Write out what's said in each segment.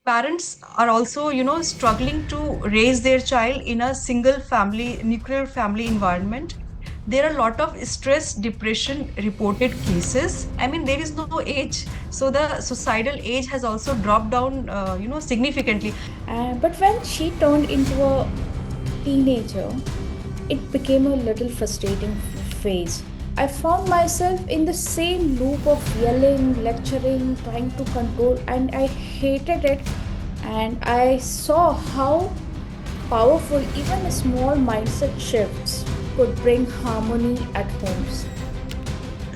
Parents are also, struggling to raise their child in a single family, nuclear family environment. There are a lot of stress, depression reported cases. I mean, there is no age. So the suicidal age has also dropped down, significantly. But when she turned into a teenager, it became a little frustrating phase. I found myself in the same loop of yelling, lecturing, trying to control, and I hated it. And I saw how powerful even small mindset shifts could bring harmony at homes.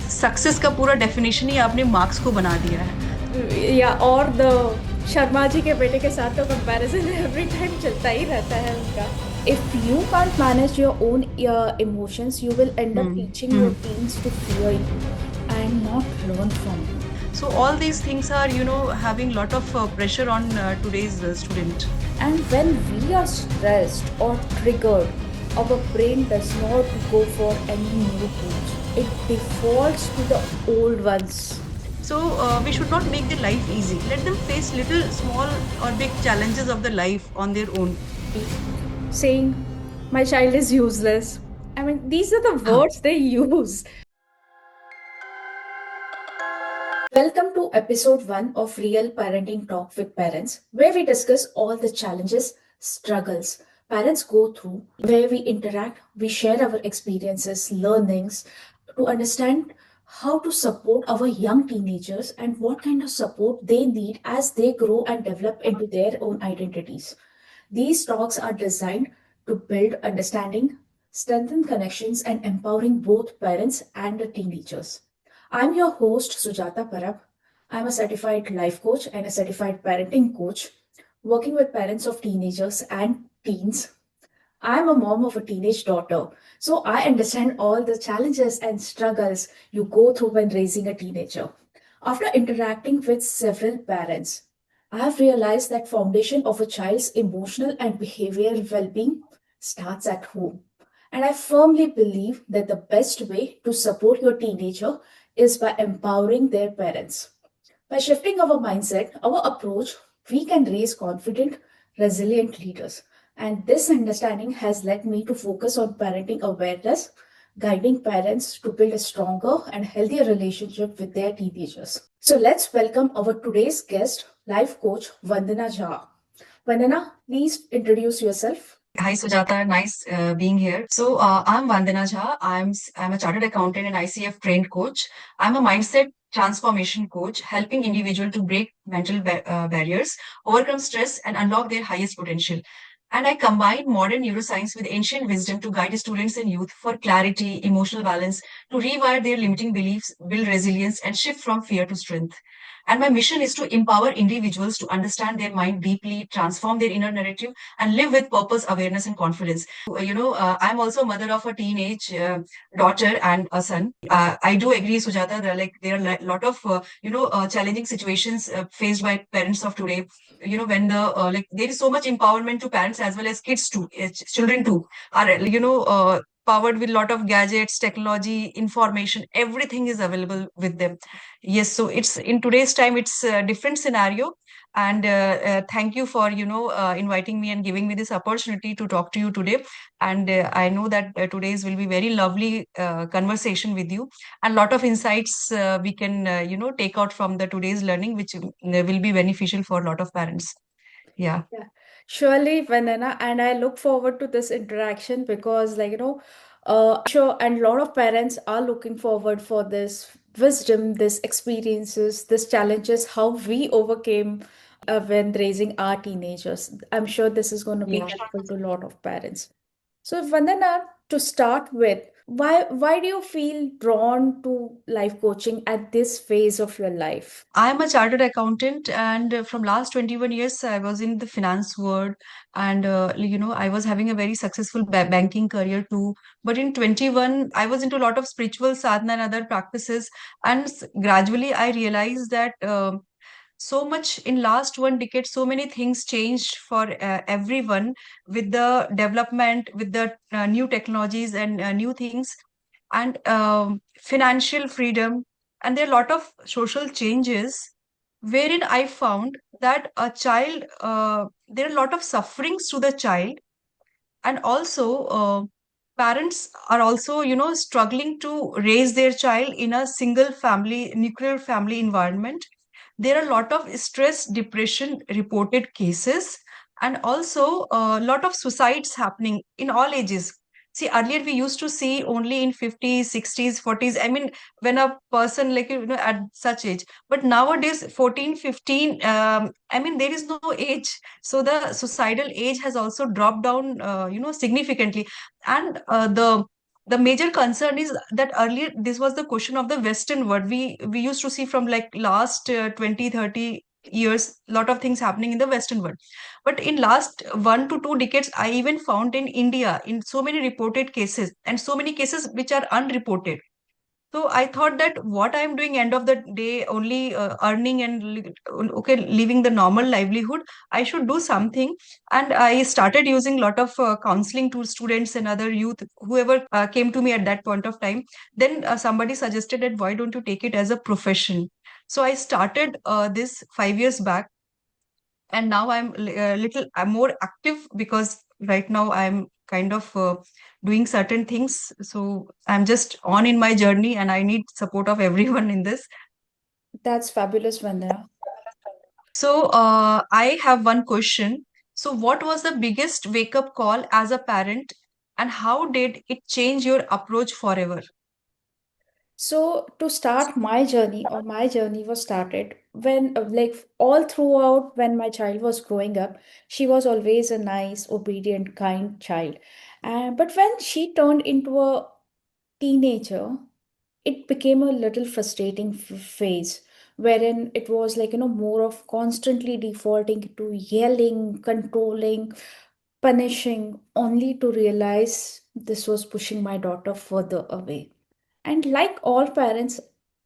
Success का पूरा definition ही आपने marks को बना दिया है. या और the Sharma ji के बेटे के साथ तो कंपैरिजन एवरी टाइम चलता ही रहता है उनका. If you can't manage your own emotions, you will end up Hmm. teaching your teens to fear you and not learn from you. So all these things are, having lot of pressure on today's student. And when we are stressed or triggered, our brain does not go for any new tools. It defaults to the old ones. So we should not make their life easy. Let them face little, small or big challenges of the life on their own. Saying, my child is useless. I mean, these are the words they use. Welcome to episode 1 of Real Parenting Talk with Parents, where we discuss all the challenges, struggles parents go through, where we interact, we share our experiences, learnings to understand how to support our young teenagers and what kind of support they need as they grow and develop into their own identities. These talks are designed to build understanding, strengthen connections, and empowering both parents and the teenagers. I'm your host, Sujata Parab. I'm a certified life coach and a certified parenting coach, working with parents of teenagers and teens. I'm a mom of a teenage daughter, so I understand all the challenges and struggles you go through when raising a teenager. After interacting with several parents, I have realized that foundation of a child's emotional and behavioral well-being starts at home. And I firmly believe that the best way to support your teenager is by empowering their parents. By shifting our mindset, our approach, we can raise confident, resilient leaders. And this understanding has led me to focus on parenting awareness, guiding parents to build a stronger and healthier relationship with their teenagers. So let's welcome our today's guest, life coach Vandana Jha. Vandana, please introduce yourself. Hi Sujata, nice being here. So I'm Vandana Jha. I'm a chartered accountant and ICF trained coach. I'm a mindset transformation coach, helping individual to break mental barriers, overcome stress, and unlock their highest potential. And I combine modern neuroscience with ancient wisdom to guide students and youth for clarity, emotional balance, to rewire their limiting beliefs, build resilience, and shift from fear to strength. And my mission is to empower individuals to understand their mind deeply, transform their inner narrative, and live with purpose, awareness, and confidence. I'm also a mother of a teenage daughter and a son. I do agree, Sujata, that like there are a lot of challenging situations faced by parents of today. When the like there is so much empowerment to parents as well as kids too, children too are powered with a lot of gadgets, technology, information. Everything is available with them. Yes, so it's in today's time, it's a different scenario. And thank you for inviting me and giving me this opportunity to talk to you today. And I know that today's will be very lovely conversation with you, and lot of insights we can take out from the today's learning, which will be beneficial for a lot of parents. Yeah. Yeah, surely, Vandana, and I look forward to this interaction because, sure, and a lot of parents are looking forward for this wisdom, this experiences, this challenges, how we overcame when raising our teenagers. I'm sure this is going to be Yeah. helpful to a lot of parents. So, Vandana, to start with, why do you feel drawn to life coaching at this phase of your life? I'm a chartered accountant, and from last 21 years, I was in the finance world, and I was having a very successful banking career too. But in 21, I was into a lot of spiritual sadhana and other practices, and gradually I realized that so much in last one decade, so many things changed for everyone with the development, with the new technologies and new things, and financial freedom, and there are a lot of social changes wherein I found that a child, there are a lot of sufferings to the child, and also parents are also, struggling to raise their child in a single family, nuclear family environment. There are a lot of stress, depression reported cases, and also a lot of suicides happening in all ages. See, earlier we used to see only in 50s, 60s, 40s. I mean, when a person, like, at such age. But nowadays, 14, 15, I mean, there is no age. So the suicidal age has also dropped down, significantly. And the major concern is that earlier this was the question of the Western world. We used to see from like last 20, 30 years, lot of things happening in the Western world. But in last 1 to 2 decades, I even found in India, in so many reported cases and so many cases which are unreported. So I thought that what I'm doing end of the day, only earning and okay, living the normal livelihood, I should do something. And I started using lot of counseling to students and other youth, whoever came to me at that point of time. Then somebody suggested that why don't you take it as a profession? So I started this 5 years back, and now I'm more active because right now I'm kind of doing certain things, so I'm just on in my journey and I need support of everyone in this. That's fabulous, Vandana. So I have one question. So what was the biggest wake up call as a parent, and how did it change your approach forever? So to start my journey, or my journey was started when, like all throughout when my child was growing up, she was always a nice, obedient, kind child. But when she turned into a teenager, it became a little frustrating phase wherein it was like, more of constantly defaulting to yelling, controlling, punishing, only to realize this was pushing my daughter further away. And like all parents,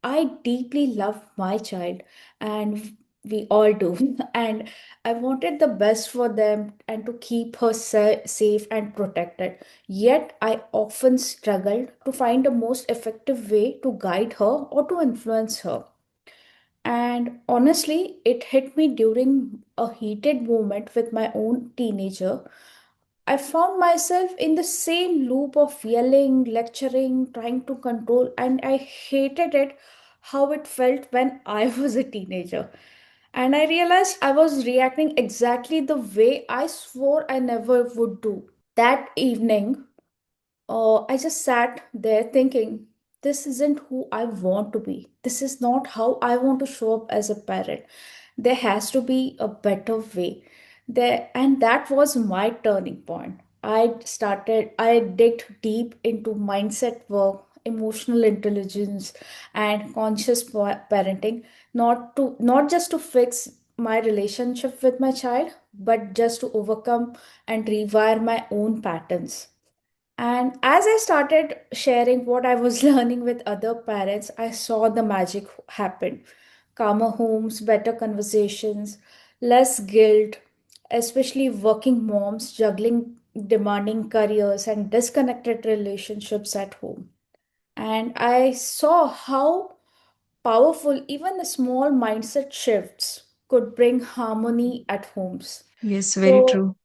I deeply love my child, and we all do. And I wanted the best for them and to keep her safe and protected. Yet, I often struggled to find the most effective way to guide her or to influence her. And honestly, it hit me during a heated moment with my own teenager. I found myself in the same loop of yelling, lecturing, trying to control, and I hated it how it felt when I was a teenager. And I realized I was reacting exactly the way I swore I never would do. That evening, I just sat there thinking, this isn't who I want to be. This is not how I want to show up as a parent. There has to be a better way. And that was my turning point. I digged deep into mindset work, emotional intelligence, and conscious parenting, not just to fix my relationship with my child, but just to overcome and rewire my own patterns. And as I started sharing what I was learning with other parents, I saw the magic happen. Calmer homes, better conversations, less guilt, especially working moms juggling demanding careers and disconnected relationships at home. And I saw how powerful even the small mindset shifts could bring harmony at homes. Yes, very So, true.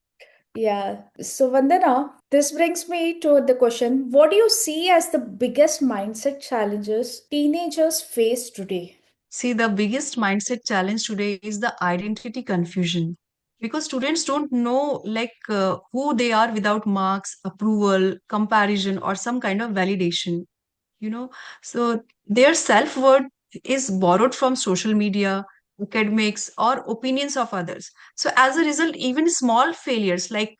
yeah. So, Vandana, this brings me to the question, what do you see as the biggest mindset challenges teenagers face today? See, the biggest mindset challenge today is the identity confusion, because students don't know like who they are without marks, approval, comparison, or some kind of validation. you know so their self-worth is borrowed from social media, academics, or opinions of others. So as a result, even small failures like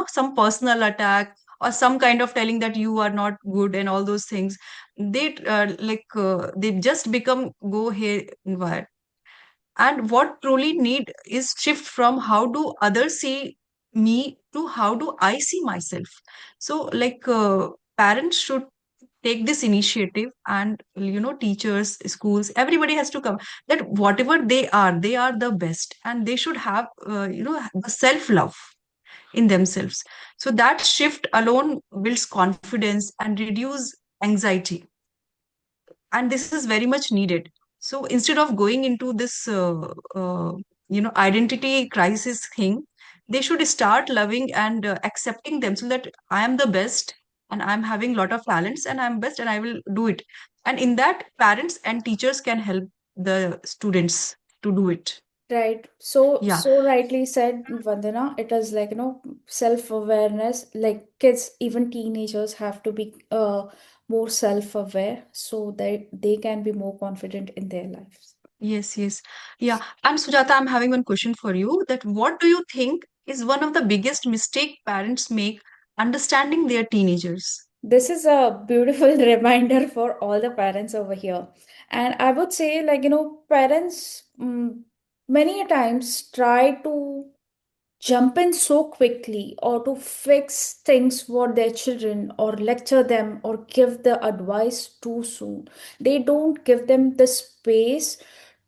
some personal attack or some kind of telling that you are not good and all those things, they just become go haywire. And what truly need is shift from how do others see me to how do I see myself. So parents should take this initiative, and teachers, schools, everybody has to come, that whatever they are the best, and they should have the self love in themselves. So that shift alone builds confidence and reduce anxiety, and this is very much needed. So instead of going into this, identity crisis thing, they should start loving and accepting them, so that I am the best and I'm having lot of talents and I'm best and I will do it. And in that, parents and teachers can help the students to do it. Right. So, Yeah. so rightly said, Vandana. It is like, self-awareness. Like kids, even teenagers have to be more self-aware so that they can be more confident in their lives. Yes, yes. Yeah. And Sujata, I'm having one question for you, that what do you think is one of the biggest mistake parents make understanding their teenagers? This is a beautiful reminder for all the parents over here. And I would say, parents many a times try to jump in so quickly or to fix things for their children or lecture them or give the advice too soon. They don't give them the space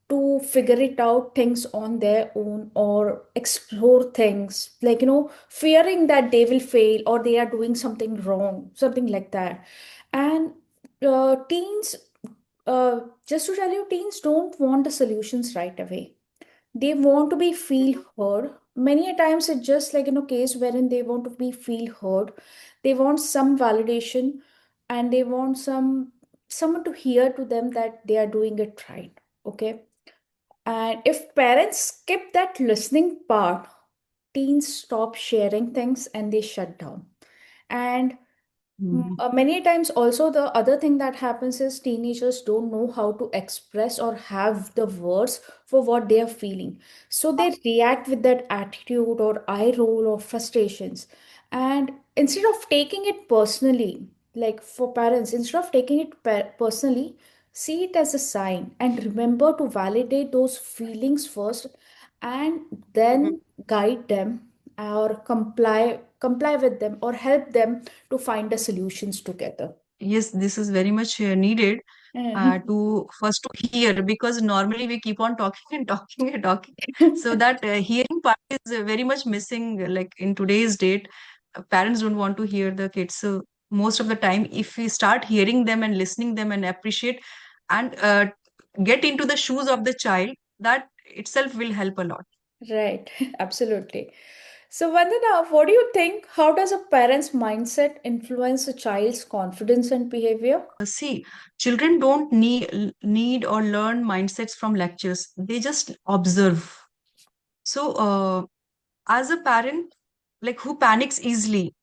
to figure it out things on their own or explore things, fearing that they will fail or they are doing something wrong, something like that. And teens, just to tell you, teens don't want the solutions right away. They want to be feel heard. Many a times it's just like in a case wherein they want to be feel heard. They want some validation, and they want someone to hear to them that they are doing it right. Okay. And if parents skip that listening part, teens stop sharing things and they shut down. And Mhm. many times also the other thing that happens is teenagers don't know how to express or have the words for what they are feeling, so they react with that attitude or eye roll or frustrations. And instead of taking it personally, like for parents, instead of taking it personally, see it as a sign and remember to validate those feelings first, and then guide them or comply with them or help them to find the solutions together. Yes, this is very much needed Mhm. to first to hear, because normally we keep on talking and talking and talking. So that hearing part is very much missing. Like in today's date, parents don't want to hear the kids. So most of the time, if we start hearing them and listening them and appreciate and get into the shoes of the child, that itself will help a lot. Right, absolutely. So, Vandana, what do you think? How does a parent's mindset influence a child's confidence and behavior? See, children don't need or learn mindsets from lectures. They just observe. So, as a parent, like who panics easily,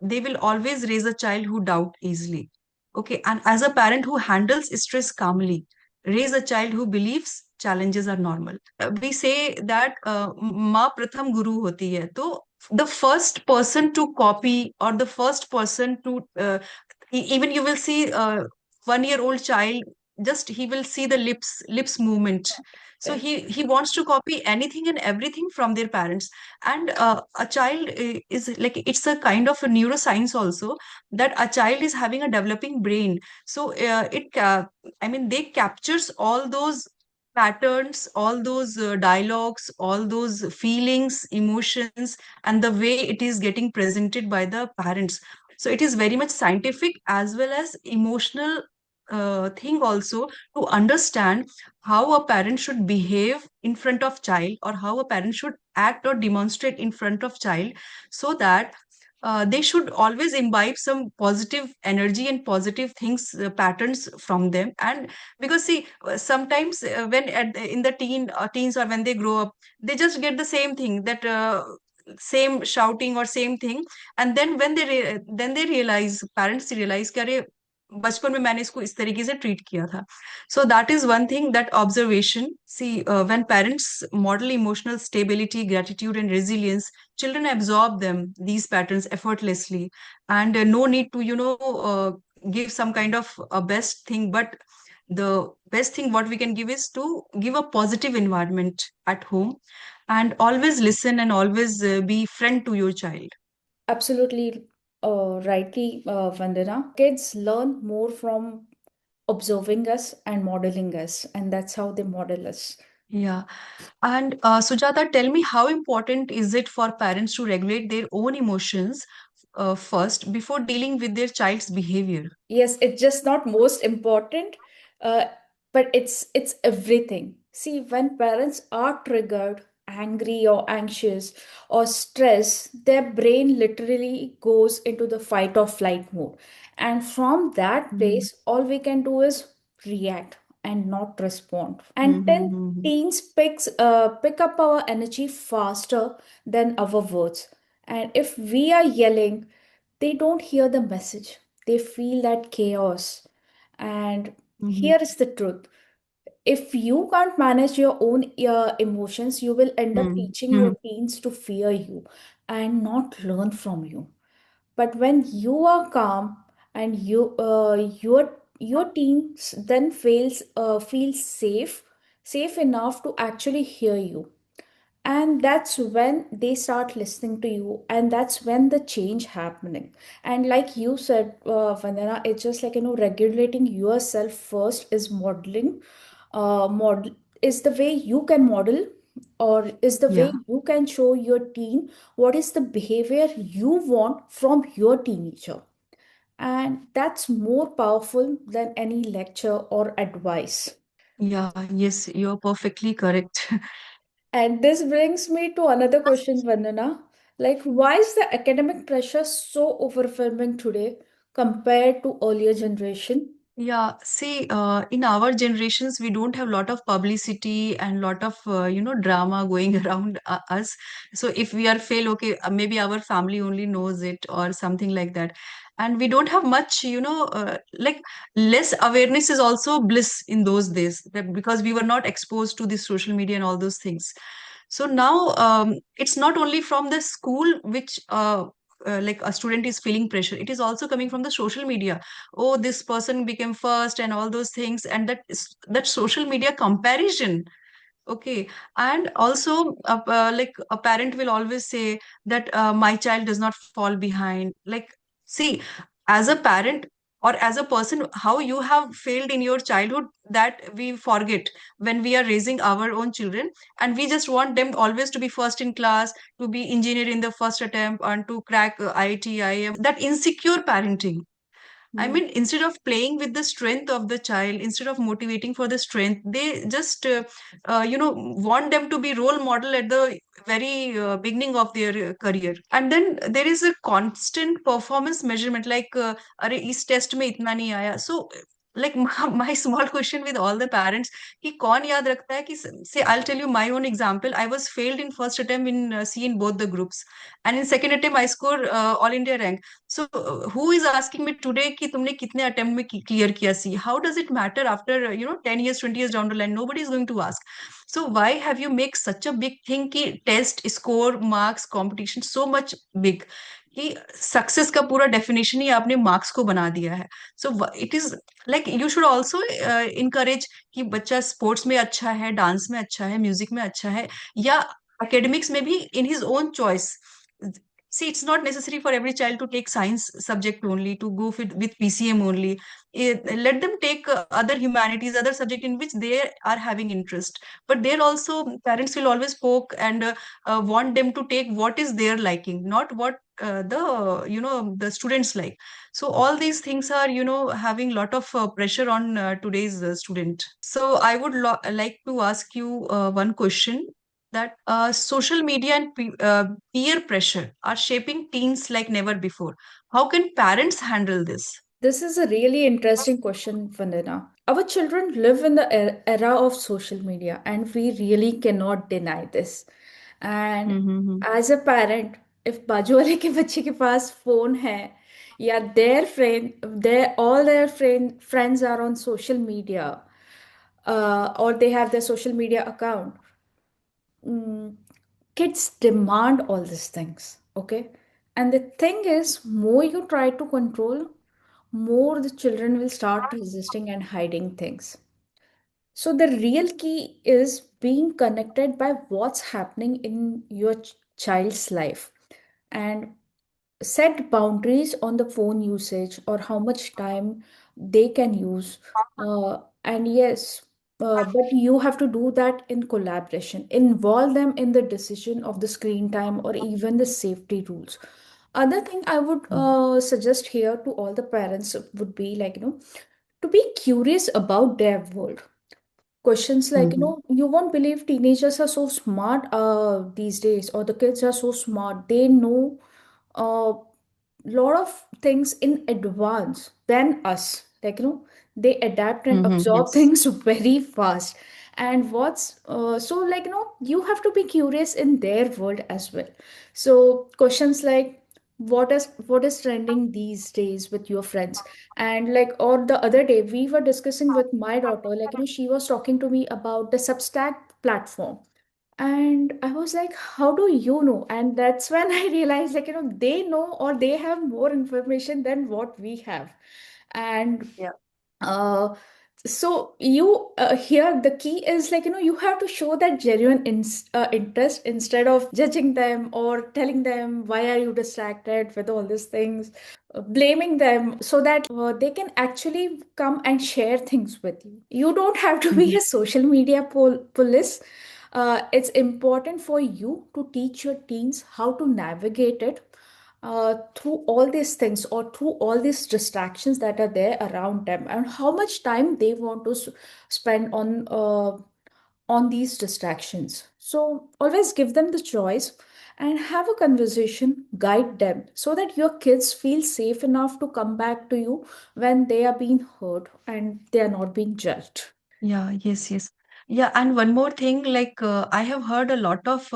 they will always raise a child who doubt easily. Okay, and as a parent who handles stress calmly, raise a child who believes challenges are normal. We say that माँ प्रथम गुरु होती है. तो the first person to copy, or the first person to even you will see a 1 year old child, just he will see the lips movement. So Right. he wants to copy anything and everything from their parents. And a child is like, it's a kind of a neuroscience also, that a child is having a developing brain. So I mean, they captures all those patterns, all those dialogues, all those feelings, emotions, and the way it is getting presented by the parents. So it is very much scientific as well as emotional thing also, to understand how a parent should behave in front of child, or how a parent should act or demonstrate in front of child, so that they should always imbibe some positive energy and positive things, patterns from them. And because see, sometimes when in the teens, or when they grow up, they just get the same thing, that same shouting or same thing. And then when then they realize, parents realize कि अरे बचपन में मैंने इसको इस तरीके से treat किया था. So that is one thing, that observation. See, when parents model emotional stability, gratitude, and resilience, children absorb them, these patterns effortlessly. And no need to, give some kind of a best thing, but the best thing what we can give is to give a positive environment at home, and always listen and always be friend to your child. Absolutely, rightly, Vandana. Kids learn more from observing us and modeling us, and that's how they model us. Yeah. And Sujata, tell me, how important is it for parents to regulate their own emotions first before dealing with their child's behavior? Yes, it's just not most important. Uh, but it's everything. See, when parents are triggered, angry or anxious or stressed, their brain literally goes into the fight or flight mode, and from that Mm-hmm. place all we can do is react and not respond. And then Mm-hmm. teens pick up our energy faster than our words, and if we are yelling, they don't hear the message, they feel that chaos. And Mm-hmm. here is the truth: if you can't manage your own emotions, you will end up teaching your Mm-hmm. teens to fear you and not learn from you. But when you are calm and your teens then feels safe enough to actually hear you, and that's when they start listening to you, and that's when the change happening. And like you said, Vandana, it's just like, regulating yourself first is modeling, model is the way you can model, or is the way Yeah. you can show your teen what is the behavior you want from your teenager. And that's more powerful than any lecture or advice. Yeah, yes, you're perfectly correct. And this brings me to another question, Vandana. Like, why is the academic pressure so overwhelming today compared to earlier generation? Yeah, see, in our generations, we don't have a lot of publicity and lot of drama going around us. So if we are fail, okay, maybe our family only knows it or something like that, and we don't have much, like less awareness is also bliss in those days because we were not exposed to the social media and all those things. So now it's not only from the school which like a student is feeling pressure. It is also coming from the social media. Oh, this person became first and all those things, and that social media comparison. Okay. And also like a parent will always say that my child does not fall behind. Like, see, as a parent or as a person, how you have failed in your childhood, that we forget when we are raising our own children, and we just want them always to be first in class, to be engineer in the first attempt, and to crack IIT, IIM. That insecure parenting. I Hmm. mean, instead of playing with the strength of the child, instead of motivating for the strength, they just, want them to be role model at the very beginning of their career. And then there is a constant performance measurement, like, अरे इस test में इतना नहीं आया. So, like my small question with all the parents, कि कौन याद रखता है कि say I'll tell you my own example. I was failed in first attempt in C in both the groups, and in second attempt I score all India rank. So who is asking me today कि तुमने कितने attempt में clear किया सी? How does it matter after 10 years, 20 years down the line? Nobody is going to ask. So why have you make such a big thing कि test, score, marks, competition so much big? कि success का पूरा definition ही आपने marks को बना दिया है. So it is like you should also encourage कि बच्चा स्पोर्ट्स में अच्छा है, डांस में अच्छा है, म्यूजिक में अच्छा है, या academics may be in his own choice. See, it's not necessary for every child to take science subject only, to go with PCM only. Let them take other humanities, other subject in which they are having interest. But there also parents will always poke and want them to take what is their liking, not what the students like. So all these things are having lot of pressure on today's student. So I would like to ask you one question, that social media and peer pressure are shaping teens like never before. How can parents handle this? This is a really interesting question, Vandana. Our children live in the era of social media, and we really cannot deny this. And Mm-hmm. as a parent, if बाजू वाले के बच्चे के पास phone है, या their friends are on social media, or they have their social media account, mm, kids demand all these things, okay? And the thing is, more you try to control, more the children will start resisting and hiding things. So the real key is being connected by what's happening in your child's life, and set boundaries on the phone usage or how much time they can use. And yes, but you have to do that in collaboration. Involve them in the decision of the screen time or even the safety rules. Other thing I would suggest here to all the parents would be like, to be curious about their world. Questions like, Mm-hmm. you won't believe teenagers are so smart these days, or the kids are so smart. They know a lot of things in advance than us. Like, they adapt and Mm-hmm. absorb Yes. things very fast. And so, like, you have to be curious in their world as well. So questions like, what is trending these days with your friends? And like, or the other day we were discussing with my daughter, like, she was talking to me about the Substack platform. And I was like, how do you know? And that's when I realized, like, they know, or they have more information than what we have. And Yeah. uh, so you here the key is, like, you have to show that genuine interest instead of judging them or telling them, why are you distracted with all these things, blaming them, so that they can actually come and share things with you. You don't have to be Mm-hmm. a social media police. It's important for you to teach your teens how to navigate it through all these things, or through all these distractions that are there around them, and how much time they want to spend on these distractions. So always give them the choice and have a conversation, guide them, so that your kids feel safe enough to come back to you when they are being heard and they are not being judged. Yeah, yes, yes. Yeah, and one more thing, like I have heard a lot of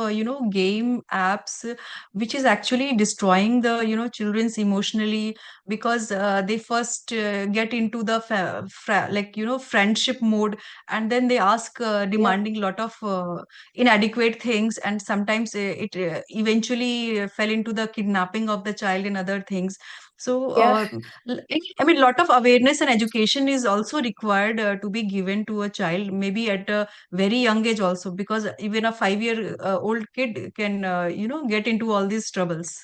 game apps which is actually destroying the children's emotionally, because they first get into the friendship mode, and then they ask Yeah, demanding lot of inadequate things, and sometimes it eventually fell into the kidnapping of the child and other things. So yeah. I mean, lot of awareness and education is also required to be given to a child, maybe at a very young age also, because even a 5-year old kid can, get into all these troubles.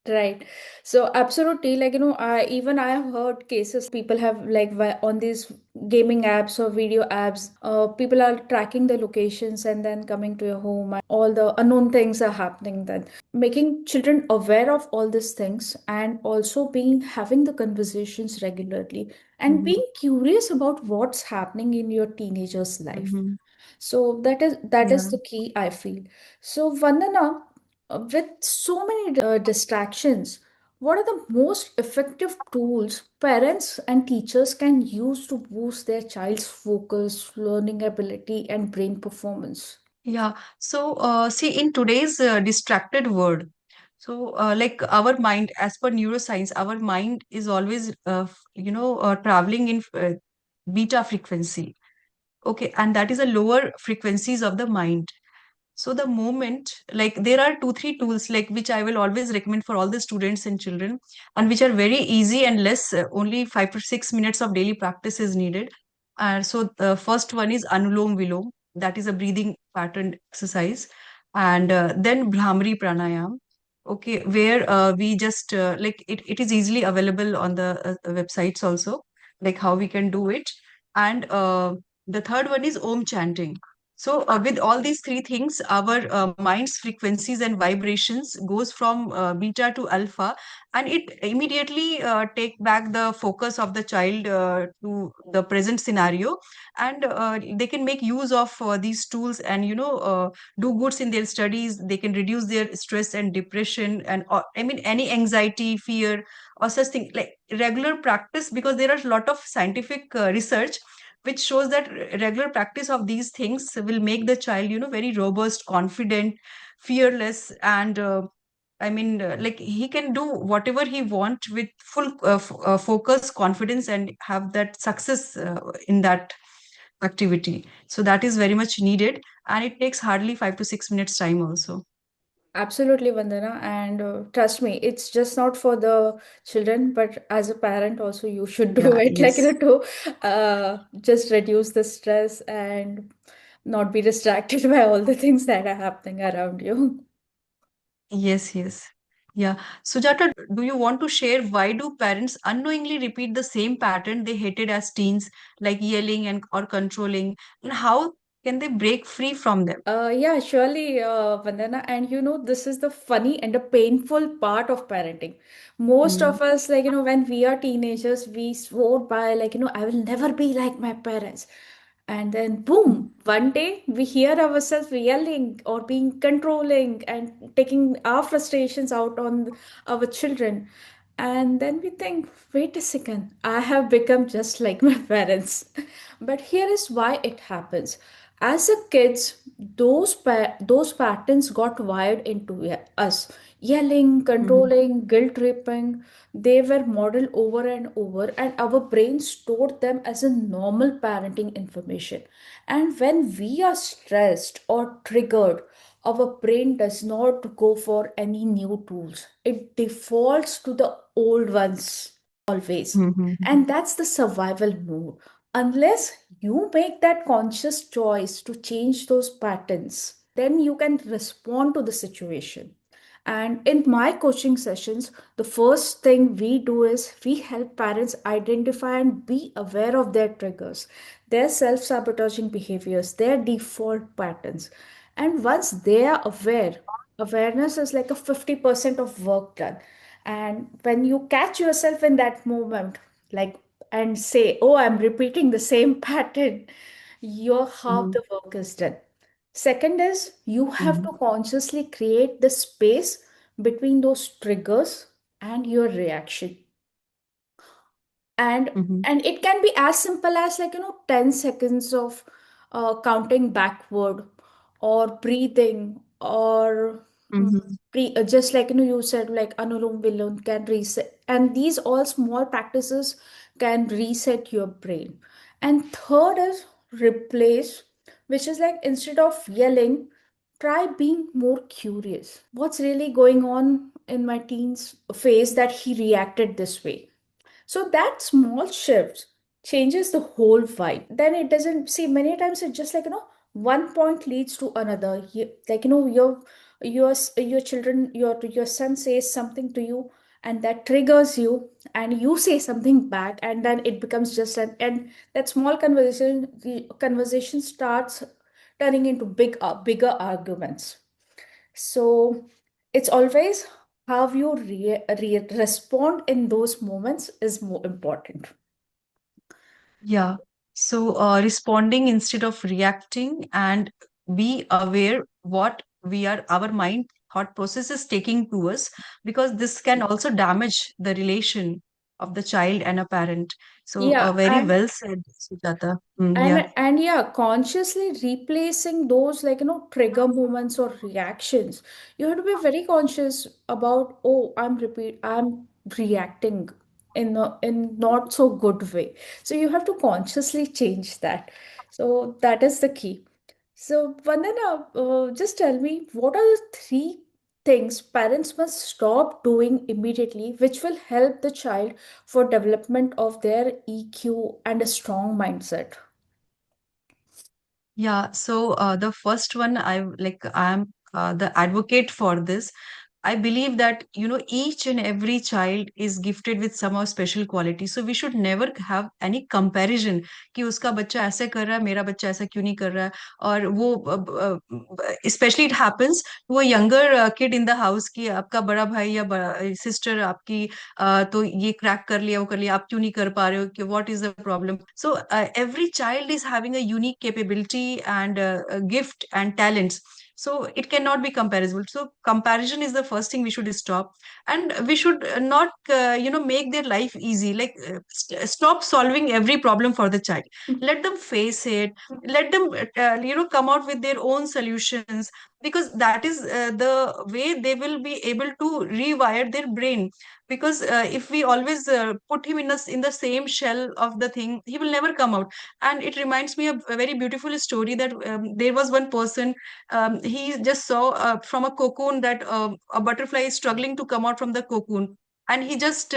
Right. So absolutely, like, I have heard cases like people have, like, on these gaming apps or video apps, people are tracking the locations and then coming to your home, and all the unknown things are happening then. Making children aware of all these things, and also being having the conversations regularly, and Hmm. being curious about what's happening in your teenager's life. Hmm. So that is Yeah. the key, I feel. So Vandana, with so many distractions, what are the most effective tools parents and teachers can use to boost their child's focus, learning ability, and brain performance? Yeah. So, see, in today's distracted world, so like our mind, as per neuroscience, our mind is always, traveling in beta frequency. Okay, and that is a lower frequencies of the mind. So the moment, like there are two, three tools like which I will always recommend for all the students and children, and which are very easy and less, only 5 to 6 minutes of daily practice is needed. And so the first one is Anulom Vilom, that is a breathing pattern exercise, and then Brahmari Pranayam. Okay, where we just it is easily available on the websites also, like how we can do it. And the third one is Om chanting. So, with all these three things, our mind's frequencies and vibrations goes from beta to alpha, and it immediately take back the focus of the child to the present scenario, and they can make use of these tools, and do goods in their studies. They can reduce their stress and depression, and I mean any anxiety, fear, or such thing, like regular practice, because there are a lot of scientific research which shows that regular practice of these things will make the child very robust, confident, fearless, and I mean like he can do whatever he want with full focus, confidence, and have that success in that activity. So that is very much needed, and it takes hardly 5 to 6 minutes time also. Absolutely, Vandana. And trust me, it's just not for the children, but as a parent also, you should do Yeah, it, like, yes. to just reduce the stress and not be distracted by all the things that are happening around you. Yes, yes. Yeah. Sujata, do you want to share why do parents unknowingly repeat the same pattern they hated as teens, like yelling and or controlling, and how can they break free from them? Yeah, surely, Vandana. And this is the funny and the painful part of parenting. Most Mm. of us, when we are teenagers, we swore by, like, I will never be like my parents. And then boom, one day we hear ourselves yelling or being controlling and taking our frustrations out on our children. And then we think, wait a second, I have become just like my parents. But here is why it happens. As a kids, those patterns got wired into us. Yelling, Mhm. controlling, guilt tripping, they were modeled over and over, and our brain stored them as a normal parenting information. And when we are stressed or triggered, our brain does not go for any new tools. It defaults to the old ones always. Mhm. And that's the survival mode. Unless you make that conscious choice to change those patterns, then you can respond to the situation. And in my coaching sessions, the first thing we do is we help parents identify and be aware of their triggers, their self sabotaging behaviors, their default patterns. And once they are aware, awareness is like a 50% of work done. And when you catch yourself in that moment, like, and say, oh, I'm repeating the same pattern, your half Mhm. the work is done. Second is you have Mhm. to consciously create the space between those triggers and your reaction. and Mhm. and it can be as simple as, like, 10 seconds of counting backward, or breathing, or Mhm. just like, you said, like Anulom Vilom can reset, and these all small practices can reset your brain. And third is replace, which is like, instead of yelling, try being more curious. What's really going on in my teen's phase that he reacted this way? So that small shift changes the whole vibe. Then it doesn't see, many times it's just like, one point leads to another. Like, your children, your son says something to you, and that triggers you, and you say something back, and then it becomes just an, and that small conversation, the conversation starts turning into bigger arguments. So it's always how you respond in those moments is more important. Yeah. So, responding instead of reacting, and be aware what our mind thought process is taking to us, because this can also damage the relation of the child and a parent. So, Yeah, very well said, Sujata. Yeah. and yeah, consciously replacing those, like, trigger moments or reactions. You have to be very conscious about, oh, I'm reacting in not so good way. So you have to consciously change that. So that is the key. So, Vandana, just tell me, what are the three things parents must stop doing immediately, which will help the child for development of their EQ and a strong mindset? Yeah, so the first one, I'm the advocate for this. I believe that, each and every child is gifted with some of special quality. So we should never have any comparison कि उसका बच्चा ऐसे कर रहा है, मेरा बच्चा ऐसा क्यों नहीं कर रहा है. और वो especially it happens to a younger kid in the house कि आपका बड़ा भाई या बड़ा sister आपकी तो ये crack कर लिया, वो कर लिया, आप क्यों नहीं कर पा रहे हो, कि what is the problem. So every child is having a unique capability and gift and talents. So it cannot be comparable. So comparison is the first thing we should stop, and we should not, make their life easy. Like stop solving every problem for the child. Let them face it. Let them, come out with their own solutions, because that is the way they will be able to rewire their brain. Because if we always put him in the same shell of the thing, he will never come out. And it reminds me of a very beautiful story that there was one person, he just saw from a cocoon that a butterfly is struggling to come out from the cocoon, and he just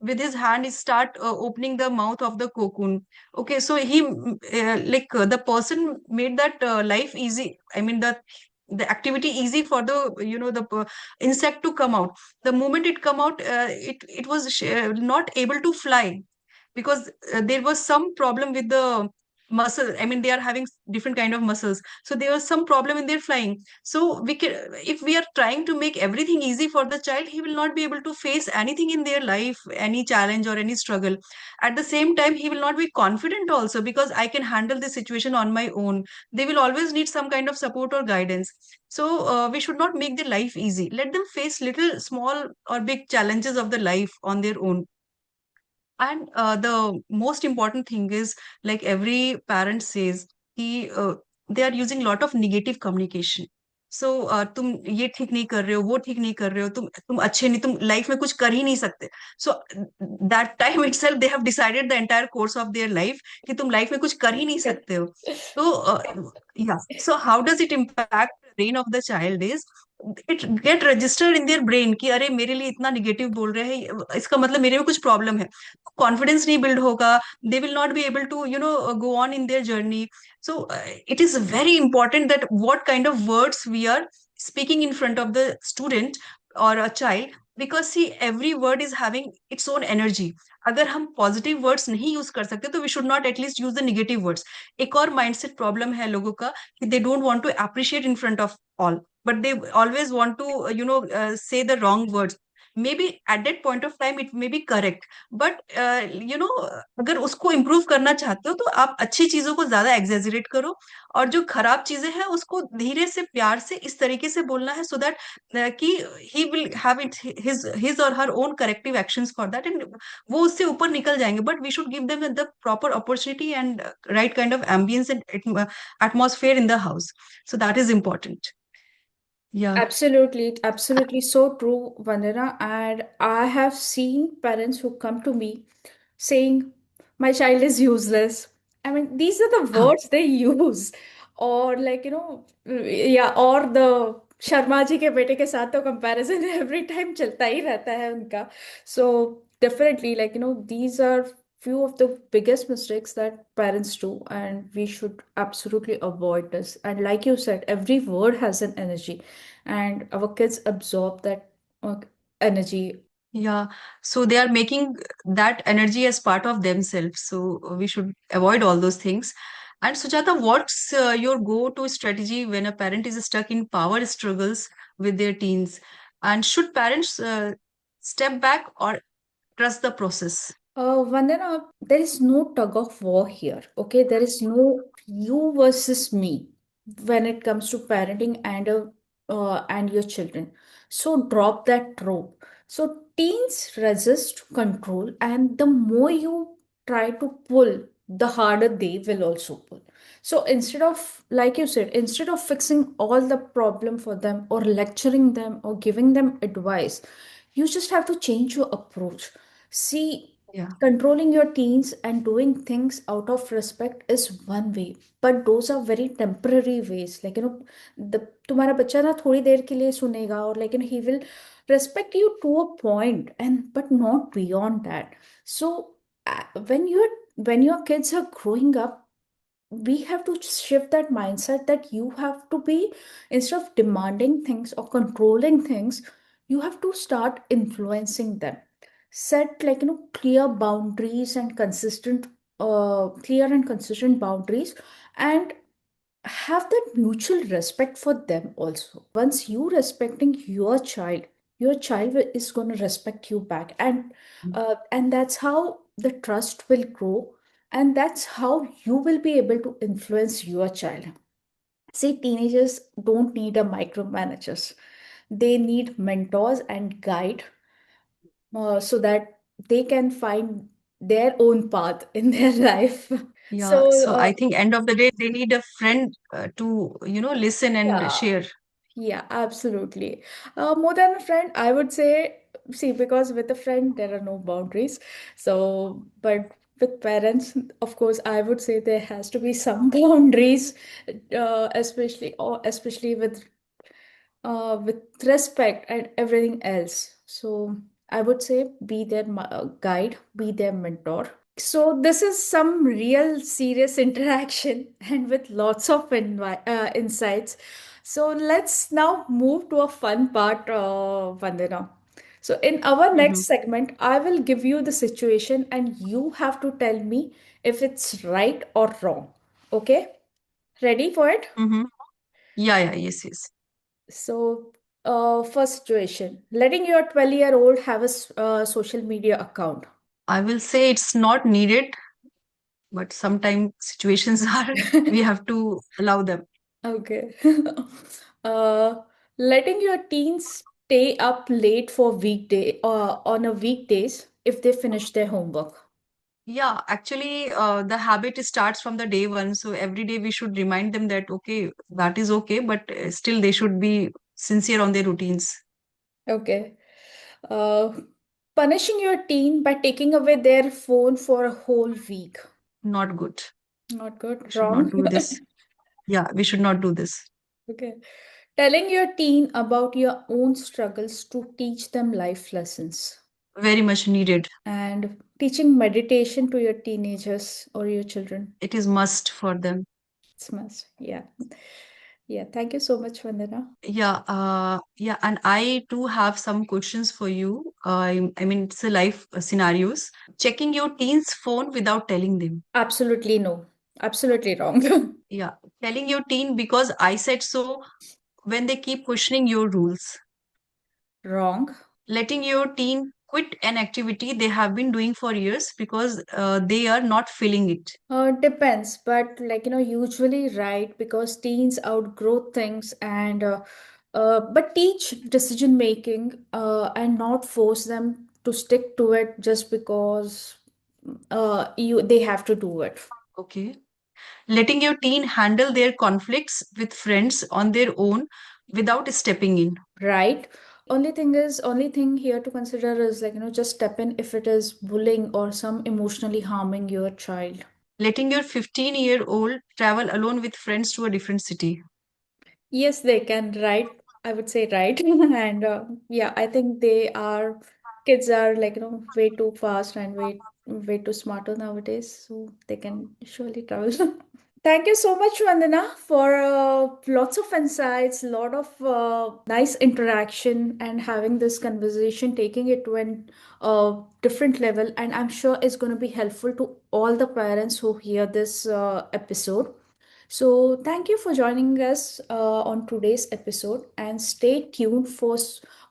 with his hand he start opening the mouth of the cocoon. Okay, so the person made that life easy. I mean, the activity easy for the, insect to come out. The moment it come out, it was not able to fly, because there was some problem with the muscle, I mean they are having different kind of muscles, so there was some problem in their flying. So we can, if we are trying to make everything easy for the child, he will not be able to face anything in their life, any challenge or any struggle. At the same time, he will not be confident also, because I can handle this situation on my own. They will always need some kind of support or guidance. So we should not make their life easy. Let them face little small or big challenges of the life on their own. And the most important thing is, like every parent says, कि they are using lot of negative communication. So तुम ये ठीक नहीं कर रहे हो, वो ठीक नहीं कर रहे हो, तुम अच्छे नहीं, तुम लाइफ में कुछ कर ही नहीं सकते. So that time itself they have decided the entire course of their life कि तुम लाइफ में कुछ कर ही नहीं सकते हो. So yeah, so how does it impact the brain of the child is, it get registered in their brain कि अरे मेरे लिए इतना निगेटिव बोल रहे हैं, इसका मतलब मेरे में कुछ प्रॉब्लम है. कॉन्फिडेंस नहीं बिल्ड होगा. They will not be able to go on in their journey. So it is very important that what kind of words we are speaking in front of the student or a child, because see every word is having its own energy. अगर हम positive words नहीं use कर सकते, तो we should not at least use the negative words. एक और mindset problem है लोगों का, कि they don't want to appreciate in front of all, but they always want to say the wrong words. Maybe at that point of time it may be correct, but अगर उसको improve करना चाहते हो, तो आप अच्छी चीजों को ज्यादा एग्जेजरेट करो, और जो खराब चीजें हैं उसको धीरे से प्यार से इस तरीके से बोलना है, सो दैट कि he will have it his or her own corrective actions for that, and वो उससे ऊपर निकल जाएंगे. But we should give them the proper opportunity and right kind of ambience and atmosphere in the house. So that is important. Yeah. Absolutely, absolutely so true, Vandana. And I have seen parents who come to me saying, my child is useless. I mean, these are the हाँ. words they use. Or like, yeah, or the Sharma ji के बेटे के साथ तो comparison every time चलता ही रहता है उनका. So definitely, like, these are few of the biggest mistakes that parents do, and we should absolutely avoid this. And like you said, every word has an energy, and our kids absorb that uh, energy. Yeah, so they are making that energy as part of themselves. So we should avoid all those things. And Sujata, what's your go-to strategy when a parent is stuck in power struggles with their teens? And should parents step back or trust the process? Vandana, there is no tug of war here. Okay, there is no you versus me when it comes to parenting and your children. So drop that trope. So teens resist control, and the more you try to pull, the harder they will also pull. So instead of, like you said, instead of fixing all the problem for them or lecturing them or giving them advice, you just have to change your approach. See, Yeah. controlling your teens and doing things out of respect is one way, but those are very temporary ways. Like, the तुम्हारा बच्चा ना थोड़ी देर के लिए सुनेगा, or like, he will respect you to a point, and but not beyond that. So when your kids are growing up, we have to shift that mindset that you have to be, instead of demanding things or controlling things, you have to start influencing them. Set, like, clear boundaries and clear and consistent boundaries, and have that mutual respect for them also. Once you respecting your child is going to respect you back, and that's how the trust will grow, and that's how you will be able to influence your child. See, teenagers don't need a micromanagers. They need mentors and guide, so that they can find their own path in their life. Yeah. So, So I think end of the day, they need a friend to, listen and yeah. share. Yeah, absolutely. More than a friend, I would say, see, because with a friend, there are no boundaries. So, but with parents, of course, I would say there has to be some boundaries, especially with respect and everything else. So, I would say be their guide, be their mentor. So this is some real serious interaction and with lots of insights. So let's now move to a fun part, Vandana. So in our next Mhm. segment, I will give you the situation and you have to tell me if it's right or wrong. Okay, ready for it? Mm-hmm. Yeah, yeah, yes, yes. So, first situation, letting your 12-year-old have a social media account. I will say it's not needed, but sometimes situations are, we have to allow them. Okay. uh, letting your teens stay up late for weekday on a weekdays if they finish their homework. Yeah, actually, the habit starts from the day one. So every day we should remind them that, okay, that is okay, but still they should be sincere on their routines. Okay. Uh, punishing your teen by taking away their phone for a whole week. Not good. Not We good. should not Wrong. do this. Yeah, we should not do this. Okay. Telling your teen about your own struggles to teach them life lessons. Very much needed. And teaching meditation to your teenagers or your children. It is must for them. It's must. Yeah. Yeah. Thank you so much, Vandana. Yeah, yeah, and I too have some questions for you. I mean, it's a life scenarios. Checking your teen's phone without telling them. Absolutely no. Absolutely wrong. Yeah, telling your teen because I said so when they keep questioning your rules. Wrong. Letting your teen quit an activity they have been doing for years because they are not feeling it. Depends, but usually right because teens outgrow things and but teach decision making and not force them to stick to it just because you they have to do it. Okay. Letting your teen handle their conflicts with friends on their own without stepping in. Right. Only thing here to consider is just step in if it is bullying or some emotionally harming your child. Letting your 15-year-old travel alone with friends to a different city. Yes, they can, right? I would say right. And yeah, I think kids are way too fast and way too smarter nowadays, so they can surely travel. Thank you so much, Vandana, for lots of insights, lot of nice interaction, and having this conversation, taking it to an different level. And I'm sure it's going to be helpful to all the parents who hear this episode. So, thank you for joining us on today's episode, and stay tuned for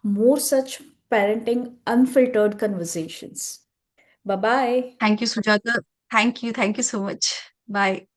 more such parenting unfiltered conversations. Bye bye. Thank you, Sujata. Thank you. Thank you so much. Bye.